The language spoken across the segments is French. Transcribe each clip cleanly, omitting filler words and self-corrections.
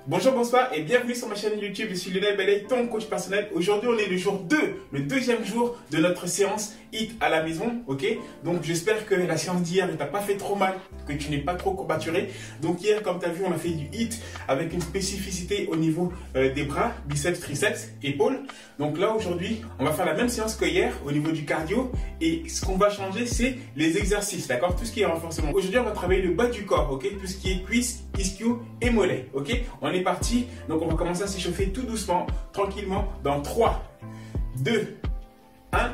Bonjour, bonsoir et bienvenue sur ma chaîne YouTube. Je suis Lionel Bellet, ton coach personnel. Aujourd'hui, on est le jour 2, le deuxième jour de notre séance HIIT à la maison. Ok, donc j'espère que la séance d'hier ne t'a pas fait trop mal, que tu n'es pas trop courbaturé. Donc hier, comme tu as vu, on a fait du HIIT avec une spécificité au niveau des bras, biceps, triceps, épaules. Donc là, aujourd'hui, on va faire la même séance que hier au niveau du cardio. Et ce qu'on va changer, c'est les exercices, d'accord? Tout ce qui est renforcement. Aujourd'hui, on va travailler le bas du corps, ok? Tout ce qui est cuisses, ischio et mollets, ok? On est parti, donc on va commencer à s'échauffer tout doucement, tranquillement, dans 3, 2, 1,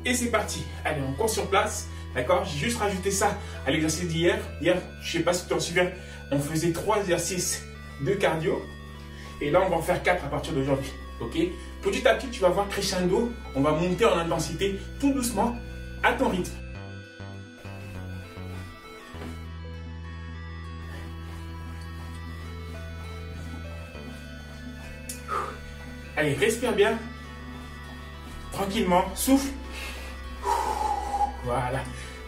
et c'est parti. Allez, on court sur place, d'accord? J'ai juste rajouté ça à l'exercice d'hier. Hier, je sais pas si tu t'en souviens, on faisait 3 exercices de cardio, et là, on va en faire 4 à partir d'aujourd'hui, ok? Petit à petit, tu vas voir crescendo, on va monter en intensité tout doucement, à ton rythme. Allez, respire bien, tranquillement, souffle. Voilà.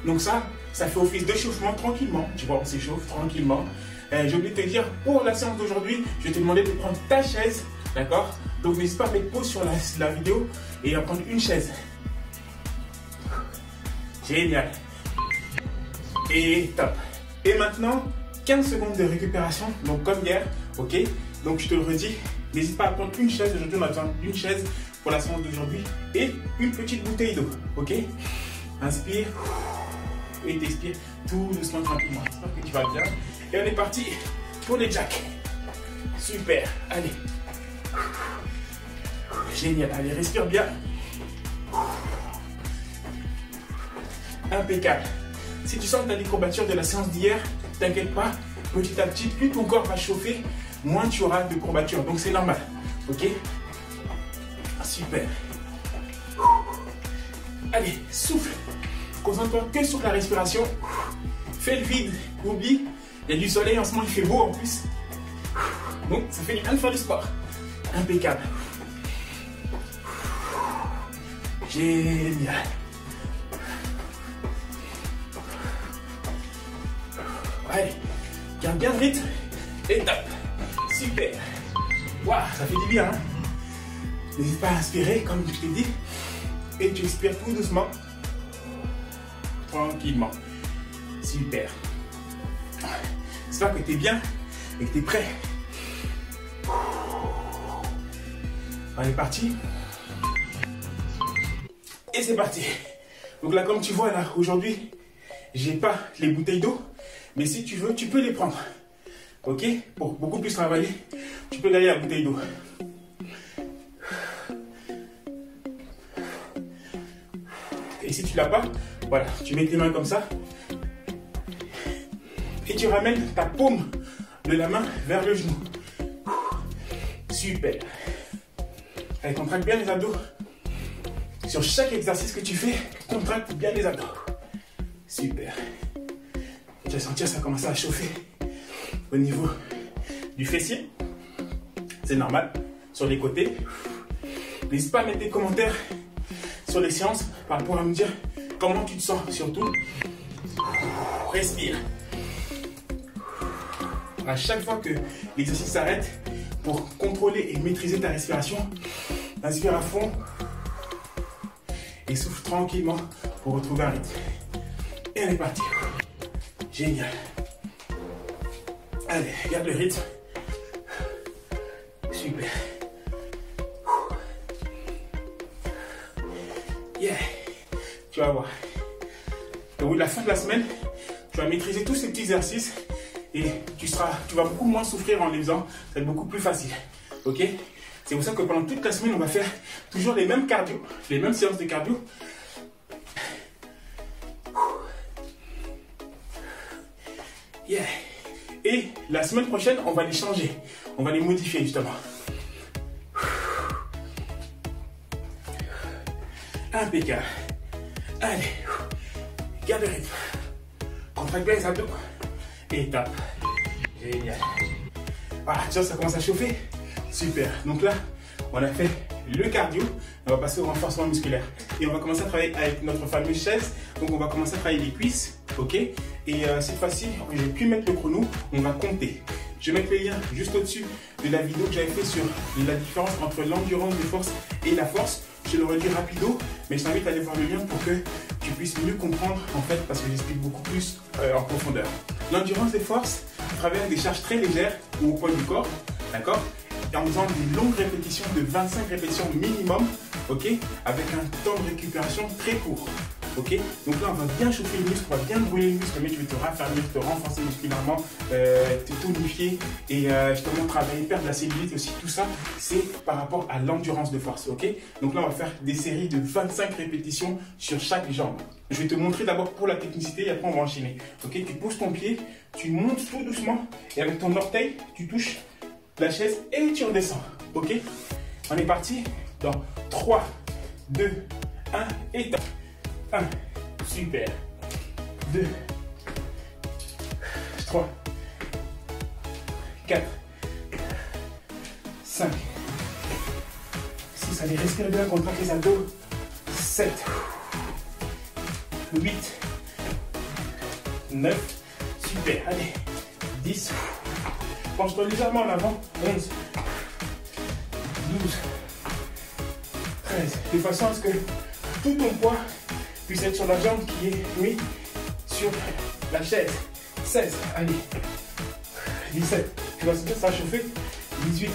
Donc ça fait office d'échauffement tranquillement. Tu vois, on s'échauffe tranquillement. J'ai oublié de te dire, pour la séance d'aujourd'hui, je vais te demander de prendre ta chaise, d'accord? Donc n'hésite pas à mettre pause sur la vidéo et à prendre une chaise. Génial. Et top. Et maintenant, 15 secondes de récupération, donc comme hier, ok? Donc je te le redis, n'hésite pas à prendre une chaise. Aujourd'hui, on a besoin d'une chaise pour la séance d'aujourd'hui et une petite bouteille d'eau, ok? Inspire et t'expire tout doucement, tranquillement. J'espère que tu vas bien. Et on est parti pour les jacks. Super, allez. Génial, allez, respire bien. Impeccable. Si tu sens que tu as des courbatures de la séance d'hier, t'inquiète pas, petit à petit, plus ton corps va chauffer, moins tu auras de courbatures. Donc c'est normal, ok? Super. Allez, souffle. Concentre-toi que sur la respiration. Fais le vide. Oublie, il y a du soleil en ce moment, il fait beau en plus. Donc ça fait du bien de faire du sport. Impeccable. Génial. Allez, garde bien le rythme. Et top. Super. Waouh, ça fait du bien. Hein? N'hésite pas à inspirer, comme je t'ai dit. Et tu expires tout doucement. Tranquillement. Super. J'espère que tu es bien et que tu es prêt. On est parti. Et c'est parti. Donc là, comme tu vois, là, aujourd'hui, j'ai pas les bouteilles d'eau. Mais si tu veux, tu peux les prendre. Ok? Pour beaucoup plus travailler, tu peux gagner la bouteille d'eau. Et si tu l'as pas, voilà, tu mets tes mains comme ça. Et tu ramènes ta paume de la main vers le genou. Super. Allez, contracte bien les abdos. Sur chaque exercice que tu fais, contracte bien les abdos. Super. Tu vas sentir ça commencer à chauffer au niveau du fessier. C'est normal. Sur les côtés. N'hésite pas à mettre des commentaires sur les séances par rapport à me dire comment tu te sens. Surtout, respire. À chaque fois que l'exercice s'arrête, pour contrôler et maîtriser ta respiration, inspire à fond et souffle tranquillement pour retrouver un rythme. Et on est parti. Génial. Allez, garde le rythme. Super. Yeah. Tu vas voir. Au bout de la fin de la semaine, tu vas maîtriser tous ces petits exercices et tu vas beaucoup moins souffrir en les faisant. Ça va être beaucoup plus facile. Ok? C'est pour ça que pendant toute la semaine, on va faire toujours les mêmes cardio, les mêmes séances de cardio. Yeah. Et la semaine prochaine, on va les changer. On va les modifier justement. Impeccable. Allez. Garde le rythme. Contracte bien les abdos. Et tape. Génial. Voilà, tu vois, ça commence à chauffer. Super. Donc là, on a fait le cardio. On va passer au renforcement musculaire. Et on va commencer à travailler avec notre fameuse chaise. Donc on va commencer à travailler les cuisses. Ok? Et cette fois-ci, je ne vais plus mettre le chrono. On va compter. Je vais mettre les liens juste au-dessus de la vidéo que j'avais fait sur la différence entre l'endurance de force et la force. Je le redis rapido, mais je t'invite à aller voir le lien pour que tu puisses mieux comprendre en fait, parce que j'explique beaucoup plus en profondeur. L'endurance des forces à travers des charges très légères ou au poids du corps, d'accord, et en faisant des longues répétitions de 25 répétitions minimum, ok, avec un temps de récupération très court. Ok, donc là on va bien chauffer le muscle, on va bien brûler le muscle, mais tu veux te raffermir, te renforcer musculairement, te tonifier et justement travailler, perdre la cellulite aussi. Tout ça, c'est par rapport à l'endurance de force. Ok, donc là on va faire des séries de 25 répétitions sur chaque jambe. Je vais te montrer d'abord pour la technicité et après on va enchaîner. Ok, tu poses ton pied, tu montes tout doucement et avec ton orteil, tu touches la chaise et tu redescends. Ok, on est parti dans 3, 2, 1 et top. 1, super, 2, 3, 4, 5, 6, allez, respire bien, contracte les abdos, 7, 8, 9, super, allez, 10, penche-toi légèrement en avant, 11, 12, 13, de façon à ce que tout ton poids puisse être sur la jambe qui est mis sur la chaise. 16, allez, 17, tu vas sentir ça chauffer, 18,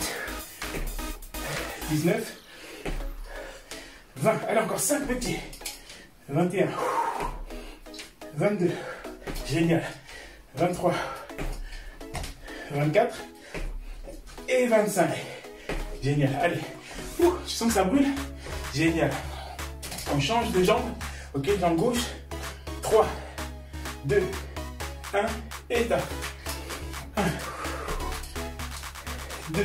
19, 20, allez encore 5 petits, 21, 22, génial, 23, 24 et 25, génial, allez, tu sens que ça brûle, génial, on change de jambe. Ok, jambe gauche, 3, 2, 1, et tape. 1, 2,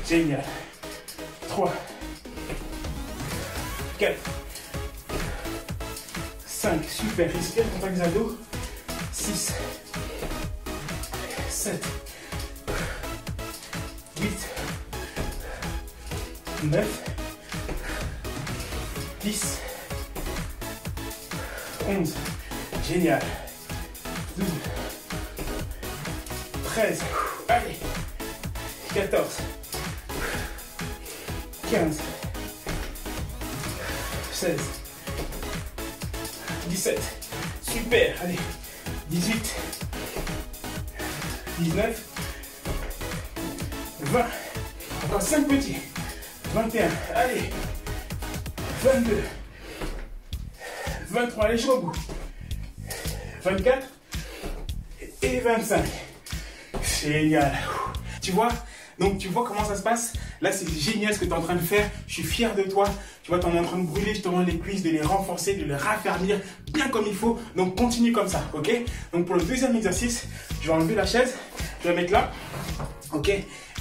génial. 3, 4, 5, super, respire, contracte les abdos. 6, 7, 8, 9, 10, 11, génial, 12, 13, allez, 14, 15, 16, 17, super, allez, 18, 19, 20, encore 5 petits, 21, allez, 22, 23, allez jusqu'au bout. 24 et 25. Génial. Tu vois? Donc tu vois comment ça se passe? Là c'est génial ce que tu es en train de faire. Je suis fier de toi. Tu vois, tu es en train de brûler justement les cuisses, de les renforcer, de les raffermir bien comme il faut. Donc continue comme ça, ok? Donc pour le deuxième exercice, je vais enlever la chaise. Je vais la mettre là. Ok?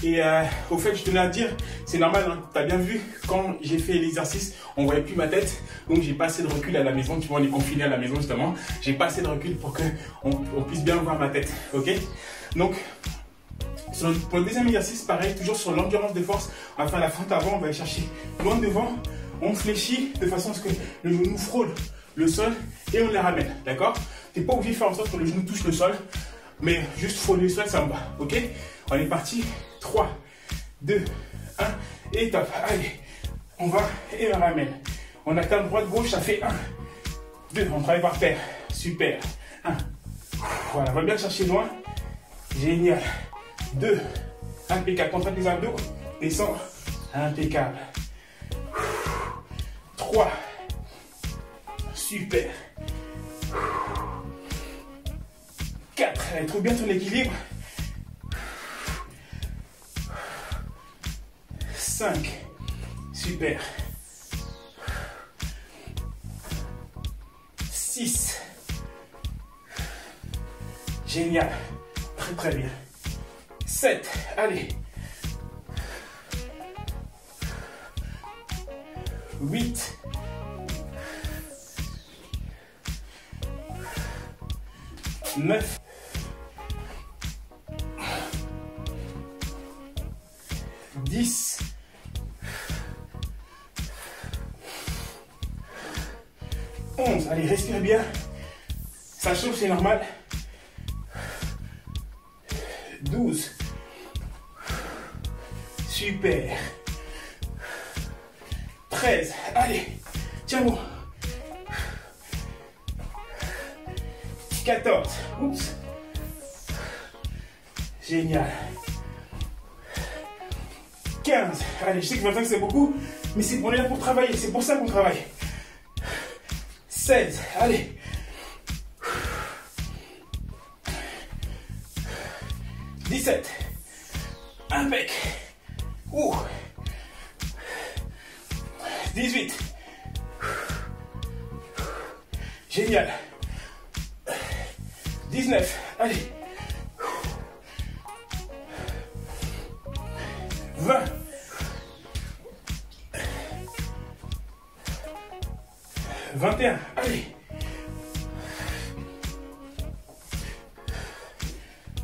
Et au fait, je tenais à te dire, c'est normal, hein, tu as bien vu, quand j'ai fait l'exercice, on ne voyait plus ma tête. Donc, j'ai pas assez de recul à la maison. Tu vois, on est confiné à la maison, justement. J'ai pas assez de recul pour qu'on puisse bien voir ma tête. Ok? Donc, pour le deuxième exercice, pareil, toujours sur l'endurance de force. On va faire la fente avant, on va aller chercher loin devant. On fléchit de façon à ce que le genou frôle le sol et on les ramène. D'accord? Tu n'es pas obligé de faire en sorte que le genou touche le sol, mais juste frôler le sol, ça me va. Ok? On est parti. 3, 2, 1 et top. Allez, on va et on ramène. On alterne droite-gauche, ça fait 1, 2, on travaille par paire. Super. 1. Voilà, on va bien chercher loin. Génial. 2, impeccable. Contracte les abdos. Descends. Impeccable. 3. Super. 4. Allez, trouve bien ton équilibre. 5. Super. 6. Génial. Très très bien. 7. Allez. 8. 9. 10. 11. Allez, respire bien. Ça chauffe, c'est normal. 12. Super. 13. Allez. Tiens bon. 14. Oups. Génial. 15. Allez, je sais que 25 c'est beaucoup, mais on est là pour travailler. C'est pour ça qu'on travaille. 16. Allez. 17. Impec. 18. Génial. 19. Allez. 20. 21. Allez.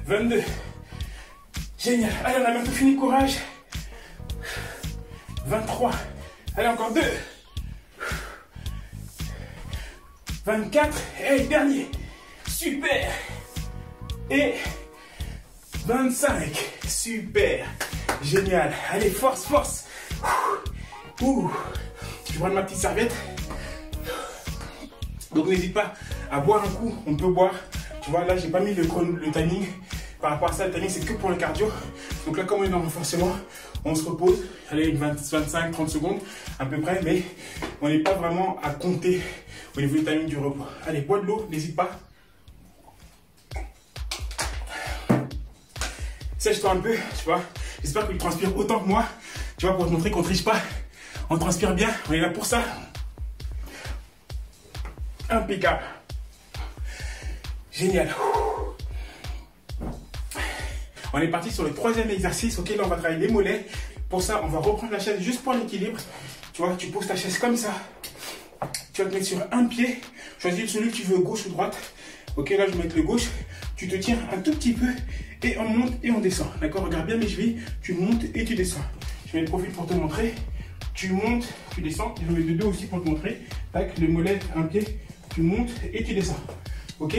22. Génial. Allez, on a bientôt fini. Courage. 23. Allez, encore 2. 24. Et dernier. Super. Et 25. Super. Génial. Allez, force, force. Ouh. Je vais prendre ma petite serviette. Donc, n'hésite pas à boire un coup. On peut boire. Tu vois, là, j'ai pas mis le timing. Par rapport à ça, le timing, c'est que pour le cardio. Donc là, comme on est dans le renforcement, on se repose. Allez, 25, 30 secondes à peu près. Mais on n'est pas vraiment à compter au niveau du timing du repos. Allez, bois de l'eau, n'hésite pas. Sèche-toi un peu, tu vois. J'espère que tu transpires autant que moi. Tu vois, pour te montrer qu'on ne triche pas. On transpire bien. On est là pour ça. Impeccable. Génial. On est parti sur le troisième exercice. Ok, là, on va travailler les mollets. Pour ça, on va reprendre la chaise juste pour l'équilibre. Tu vois, tu poses ta chaise comme ça. Tu vas te mettre sur un pied. Choisis celui que tu veux, gauche ou droite. Ok, là, je vais mettre le gauche. Tu te tiens un tout petit peu et on monte et on descend. D'accord, regarde bien mes chevilles. Tu montes et tu descends. Je mets le profil pour te montrer. Tu montes, tu descends. Je mets le dos aussi pour te montrer. Tac, le mollet, un pied. Tu montes et tu descends. Ok,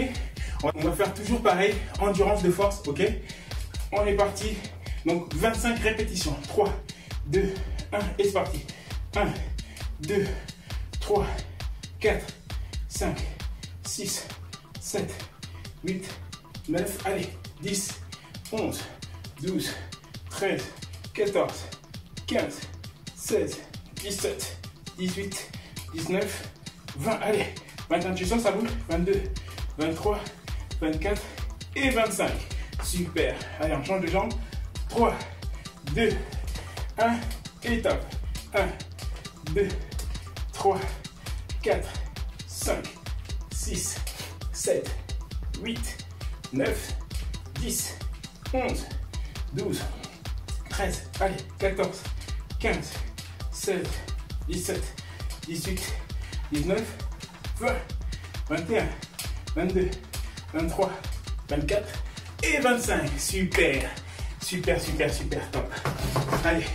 on va faire toujours pareil. Endurance de force. Ok. On est parti. Donc 25 répétitions. 3, 2, 1 et c'est parti. 1, 2, 3, 4, 5, 6, 7, 8, 9, allez, 10, 11, 12, 13, 14, 15, 16, 17, 18, 19, 20, allez. Maintenant tu sens ça bouge. 22, 23, 24 et 25. Super. Allez, on change de jambe. 3, 2, 1 et top. 1, 2, 3, 4, 5, 6, 7, 8, 9, 10, 11, 12, 13, allez, 14, 15, 16, 17, 18, 19, 20, 21, 22, 23, 24 et 25. Super, super, super, super, top. Allez,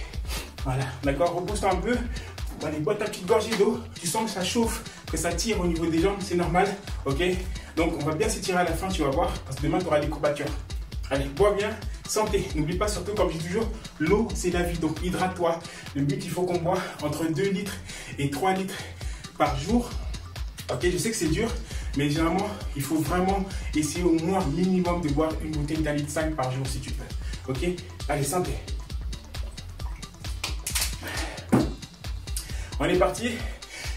voilà, d'accord, repose-toi un peu. Allez, bois ta petite gorgée d'eau. Tu sens que ça chauffe, que ça tire au niveau des jambes, c'est normal, ok? Donc, on va bien s'étirer à la fin, tu vas voir, parce que demain, tu auras des courbatures. Allez, bois bien, santé. N'oublie pas surtout, comme je dis toujours, l'eau, c'est la vie, donc hydrate-toi. Le but, il faut qu'on boit entre 2 litres et 3 litres par jour. Ok, je sais que c'est dur, mais généralement, il faut vraiment essayer au moins minimum de boire une bouteille d'1,5 litre par jour si tu peux. Ok, allez, santé. On est parti.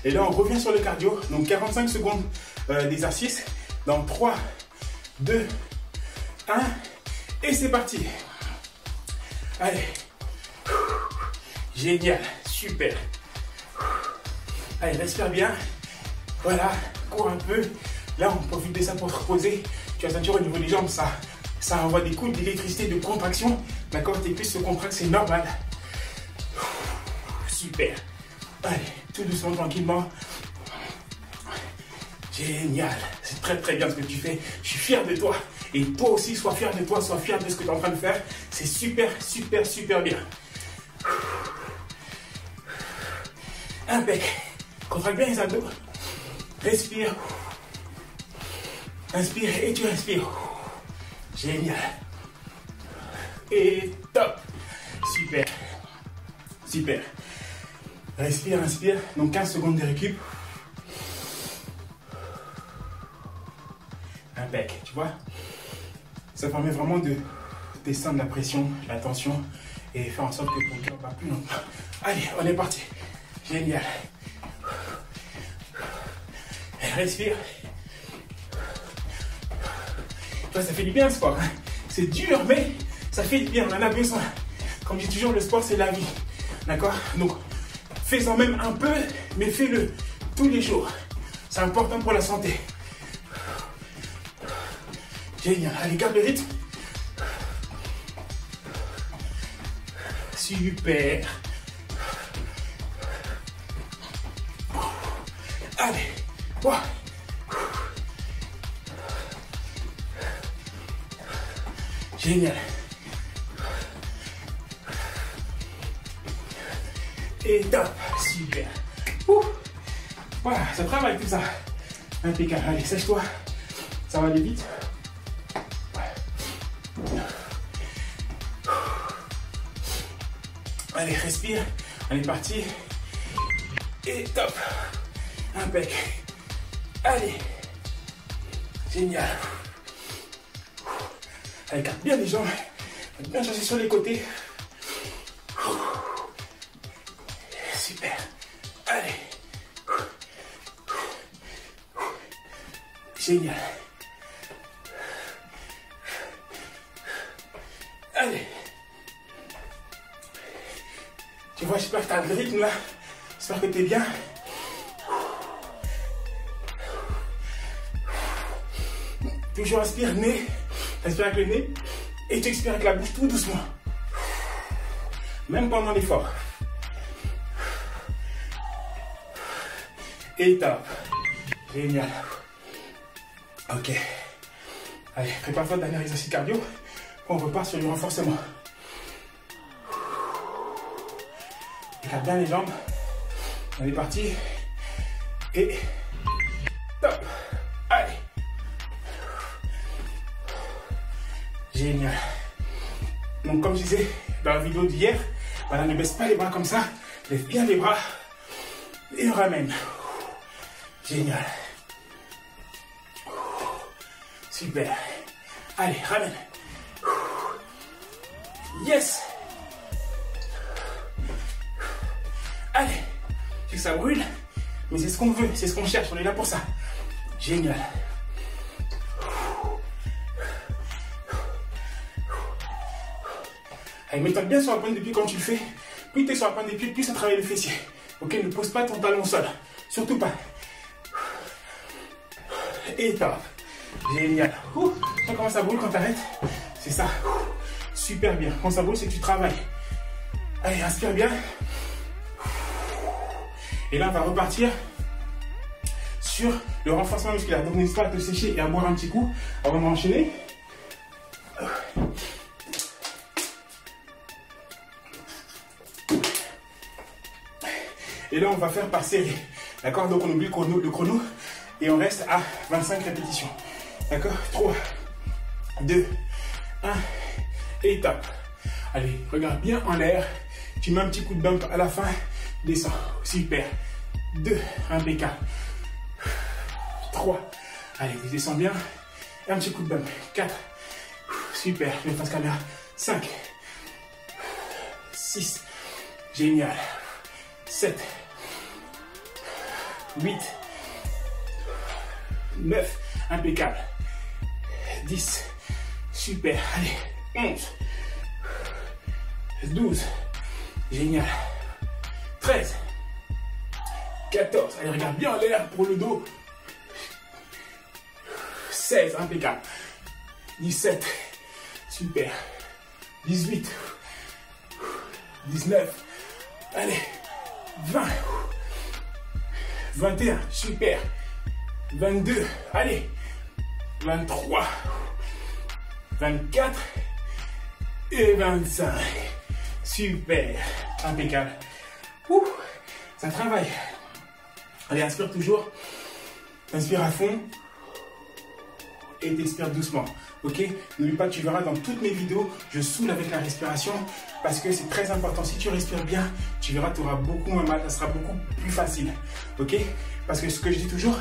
Et là, on revient sur le cardio. Donc, 45 secondes d'exercice. Dans 3, 2, 1. Et c'est parti. Allez. Génial. Super. Allez, respire bien. Voilà, cours un peu. Là, on profite de ça pour se reposer. Tu vas sentir au niveau des jambes, ça envoie des coups d'électricité, de contraction. D'accord, tes cuisses se contractent, c'est normal. Super. Allez, tout doucement, tranquillement. Génial. C'est très très bien ce que tu fais. Je suis fier de toi. Et toi aussi, sois fier de toi, sois fier de ce que tu es en train de faire. C'est super, super, super bien. Impec. Contracte bien les abdos. Respire. Inspire et tu respires. Génial. Et top. Super. Super. Respire, inspire. Donc 15 secondes de récup. Impec, tu vois. Ça permet vraiment de descendre la pression, la tension et faire en sorte que ton cœur bat plus lentement. Allez, on est parti. Génial. Respire. Ça fait du bien le sport. Hein. C'est dur, mais ça fait du bien. On en a besoin. Comme je dis toujours, le sport, c'est la vie. D'accord? Donc, fais-en même un peu, mais fais-le tous les jours. C'est important pour la santé. Génial. Allez, garde le rythme. Super. Allez. Wow. Génial. Et top. Super. Ouh. Voilà, ça travaille tout ça. Impeccable. Allez, sèche-toi. Ça va aller vite. Allez, respire. On est parti. Et top. Impec. Allez. Génial. Allez, garde bien les jambes. Bien chercher sur les côtés. Super. Allez. Génial. Allez. Tu vois, j'espère que tu as le rythme là. J'espère que tu es bien. Toujours inspire, nez. Inspire avec le nez. Et tu expires avec la bouche tout doucement. Même pendant l'effort. Et top. Génial. Ok. Allez, prépare-toi, dernier exercice cardio. On repart sur du renforcement. Regarde bien les jambes. On est parti. Et top. Allez. Génial. Donc comme je disais dans la vidéo d'hier, voilà, ne baisse pas les bras comme ça. Lève bien les bras. Et on ramène. Génial. Super. Allez, ramène. Yes. Allez. Je sais que ça brûle, mais c'est ce qu'on veut, c'est ce qu'on cherche, on est là pour ça. Génial. Allez, mets-toi bien sur la pointe des pieds quand tu le fais. Plus tu es sur la pointe des pieds, plus ça travaille le fessier. Ok, ne pose pas ton talon au sol. Surtout pas. Et top. Génial. Tu vois comment ça brûle quand tu arrêtes? C'est ça. Super bien. Quand ça brûle, c'est que tu travailles. Allez, inspire bien. Et là, on va repartir sur le renforcement musculaire. Donc, n'hésite pas à te sécher et à boire un petit coup avant d'enchaîner. Et là, on va faire par série. D'accord? Donc, on oublie le chrono et on reste à 25 répétitions. D'accord? 3, 2, 1 et top. Allez, regarde bien en l'air. Tu mets un petit coup de bump à la fin. Descends. Super. 2, impeccable. 3. Allez, tu descends bien. Et un petit coup de bump. 4. Super. Je vais face caméra. 5. 6. Génial. 7. 8. 9. Impeccable. 10. Super. Allez. 11. 12. Génial. 13. 14. Allez, regarde bien en l'air pour le dos. 16. Impeccable. 17. Super. 18. 19. Allez. 20. 21. Super. 22. Allez. 23. 24. Et 25. Super. Impeccable. Ouh, ça travaille. Allez, inspire toujours. Inspire à fond. Et t'expires doucement. Ok, n'oublie pas, tu verras dans toutes mes vidéos, je saoule avec la respiration parce que c'est très important. Si tu respires bien, tu verras, tu auras beaucoup moins mal, ça sera beaucoup plus facile. Ok, parce que ce que je dis toujours,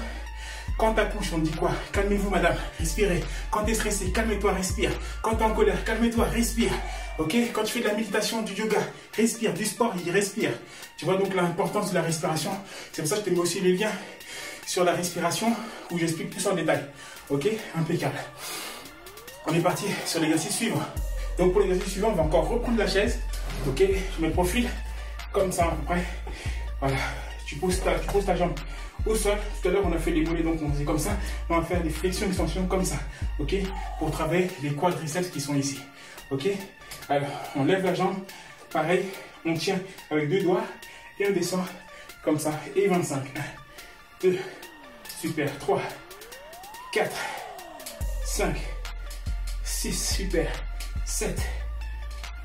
quand tu accouches, on te dit quoi? Calmez-vous, madame, respirez. Quand tu es stressé, calme-toi, respire. Quand tu es en colère, calme-toi, respire. Ok, quand tu fais de la méditation, du yoga, respire. Du sport, il respire. Tu vois donc l'importance de la respiration. C'est pour ça que je te mets aussi les liens sur la respiration où j'explique plus en détail. Ok, impeccable. On est parti sur l'exercice suivant. Donc pour l'exercice suivant, on va encore reprendre la chaise. Ok, je mets le profil comme ça à peu près. Voilà, tu poses ta jambe au sol. Tout à l'heure, on a fait les mollets, donc on faisait comme ça. On va faire des flexions, extensions comme ça. Ok, pour travailler les quadriceps qui sont ici. Ok, alors on lève la jambe. Pareil, on tient avec 2 doigts et on descend comme ça. Et 25. 1, 2, super. 3, 4, 5, 6, super. 7,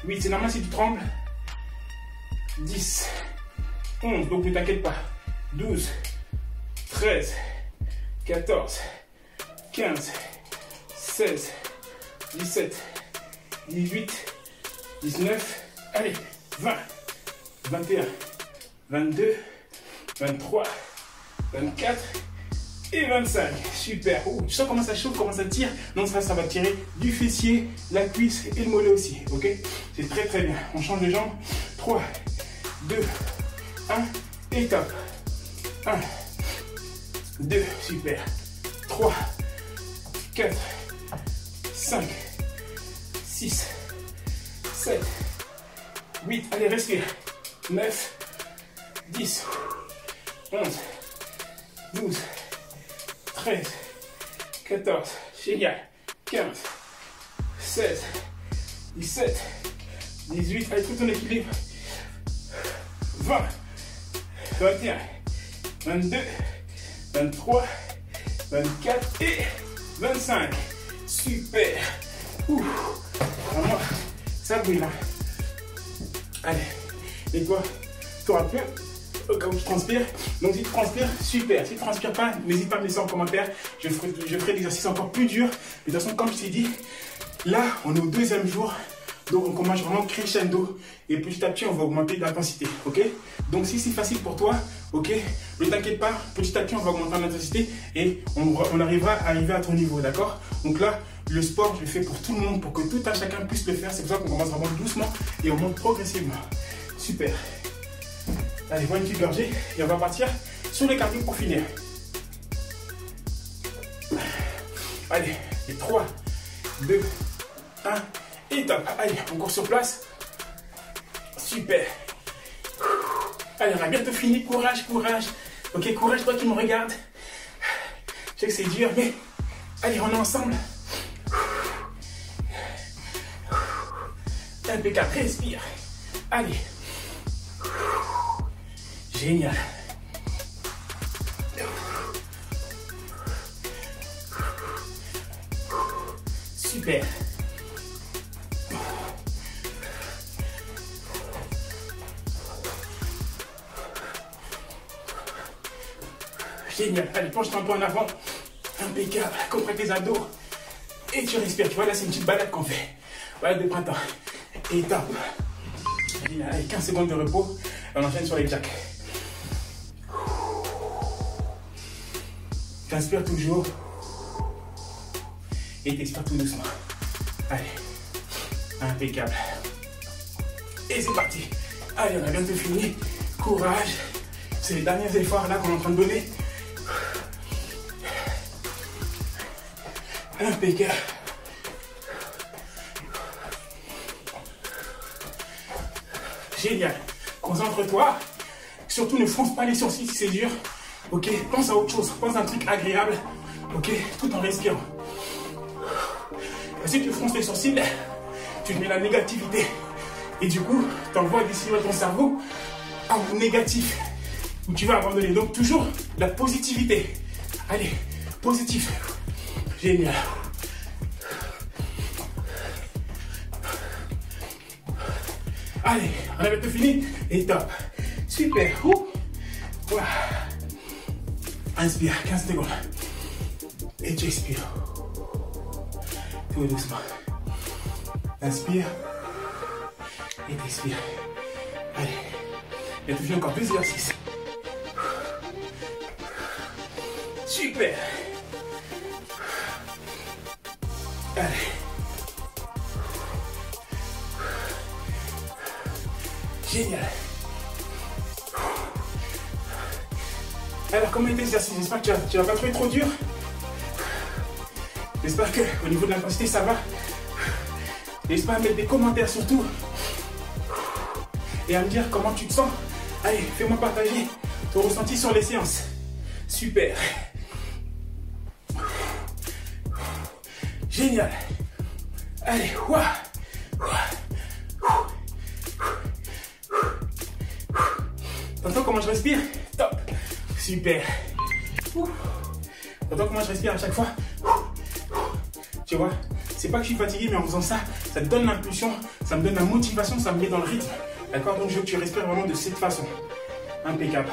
8, c'est normal si tu trembles. 10, 11, donc ne t'inquiète pas. 12, 13, 14, 15, 16, 17, 18, 19, allez, 20, 21, 22, 23, 24 et 25. Super. Oh, tu sens comment ça chauffe, comment ça tire? Donc ça va tirer du fessier, la cuisse et le mollet aussi. Ok? C'est très très bien. On change de jambe. 3, 2, 1 et top. 1, 2, super. 3, 4, 5, 6, 7, 8. Allez, respire. 9, 10, 11, 12, 13, 14, génial. 15, 16, 17, 18. Allez, trouve ton équilibre. 20, 21, 22, 23, 24 et 25. Super. Ouh. Vraiment, ça brille là. Allez. Et toi, tu auras peur au cas où tu transpires. Donc si tu transpires, super. Si tu ne transpires pas, n'hésite pas à me laisser en commentaire. Je ferai l'exercice encore plus dur. Mais de toute façon, comme je t'ai dit, là, on est au 2e jour. Donc on commence vraiment crescendo. Et petit à petit, on va augmenter l'intensité. Ok? Donc si c'est facile pour toi, ok, ne t'inquiète pas. Petit à petit, on va augmenter l'intensité. Et on arrivera à arriver à ton niveau. D'accord? Donc là, le sport, je le fais pour tout le monde. Pour que tout un chacun puisse le faire. C'est pour ça qu'on commence vraiment doucement. Et on monte progressivement. Super. Allez, prends une petite gorgée et on va partir sur les cardio pour finir. Allez, et 3, 2, 1 et top. Allez, on court sur place. Super. Allez, on a bientôt fini. Courage, courage. Ok, courage, toi qui me regardes. Je sais que c'est dur, mais allez, on est ensemble. Impeccable, respire. Allez. Génial. Super. Génial. Allez, penche-toi un peu en avant. Impeccable. Contracte tes abdos. Et tu respires. Tu vois, là, c'est une petite balade qu'on fait. Balade de printemps. Et top. Génial. Allez, 15 secondes de repos. Et on enchaîne sur les jacks. T'inspires toujours. Et t'expires tout doucement. Allez. Impeccable. Et c'est parti. Allez, on a bientôt fini. Courage. C'est les derniers efforts là qu'on est en train de donner. Impeccable. Génial. Concentre-toi. Surtout ne fronce pas les sourcils si c'est dur. Ok, pense à autre chose. Pense à un truc agréable. Ok, tout en respirant. Et si tu fronces les sourcils, tu te mets la négativité. Et du coup, tu envoies des signaux à ton cerveau en négatif. Où tu vas abandonner. Donc toujours la positivité. Allez, positif. Génial. Allez, on avait tout fini. Et top. Super. Voilà. Inspire, 15 secondes. Et tu expires. Tout doucement. Inspire. Et t'expire. Allez. Et tu fais encore 2 exercices. Super. Allez. Génial. Alors, comment était l'exercice? J'espère que tu vas pas trouver trop dur. J'espère qu'au niveau de l'intensité, ça va. N'hésite pas à mettre des commentaires surtout. Et à me dire comment tu te sens. Allez, fais-moi partager ton ressenti sur les séances. Super. Génial. Allez, ouah. T'entends comment je respire? Top. Super. T'entends comment je respire à chaque fois? Tu vois, c'est pas que je suis fatigué, mais en faisant ça, ça te donne l'impulsion, ça me donne la motivation, ça me met dans le rythme. D'accord? Donc je veux que tu respires vraiment de cette façon. Impeccable.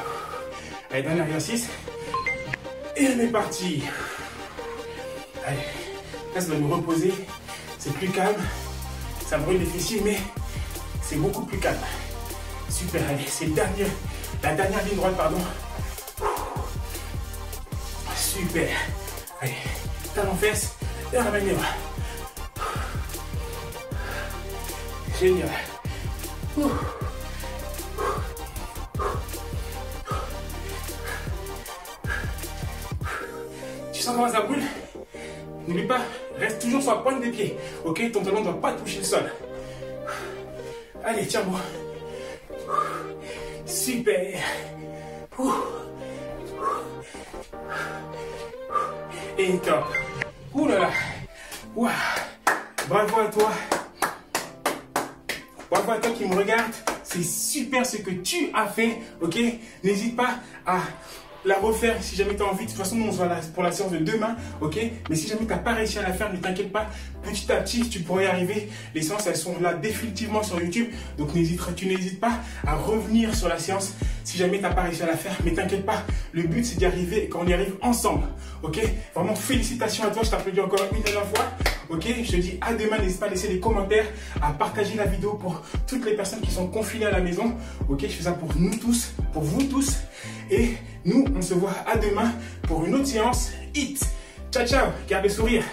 Allez, dernier exercice. Et on est parti. Allez, là ça va nous reposer. C'est plus calme. Ça brûle les fessiers, mais c'est beaucoup plus calme. Super, allez, c'est la dernière ligne droite, pardon. Super. Allez, talon fesses et on ramène les bras. Génial. Tu sens comment ça brûle? N'oublie pas, reste toujours sur la pointe des pieds. Ok, ton talon ne doit pas toucher le sol. Allez, tiens-moi. Super. Et top. Ouh là là. Ouah. Bravo à toi. Bravo à toi qui me regarde. C'est super ce que tu as fait. Ok. N'hésite pas à la refaire si jamais tu as envie. De toute façon, nous on se voit pour la séance de demain. Ok. Mais si jamais tu n'as pas réussi à la faire, ne t'inquiète pas. Petit à petit, tu pourrais y arriver. Les séances, elles sont là définitivement sur YouTube. Donc tu n'hésites pas à revenir sur la séance si jamais tu n'as pas réussi à la faire. Mais t'inquiète pas, le but c'est d'y arriver et qu'on y arrive ensemble. Ok. Vraiment félicitations à toi. Je t'applaudis encore une dernière fois. Ok, je te dis à demain, n'hésite pas à laisser des commentaires, à partager la vidéo pour toutes les personnes qui sont confinées à la maison. Ok, je fais ça pour nous tous, pour vous tous. Et nous, on se voit à demain pour une autre séance HIIT. Ciao, ciao, garde le sourire.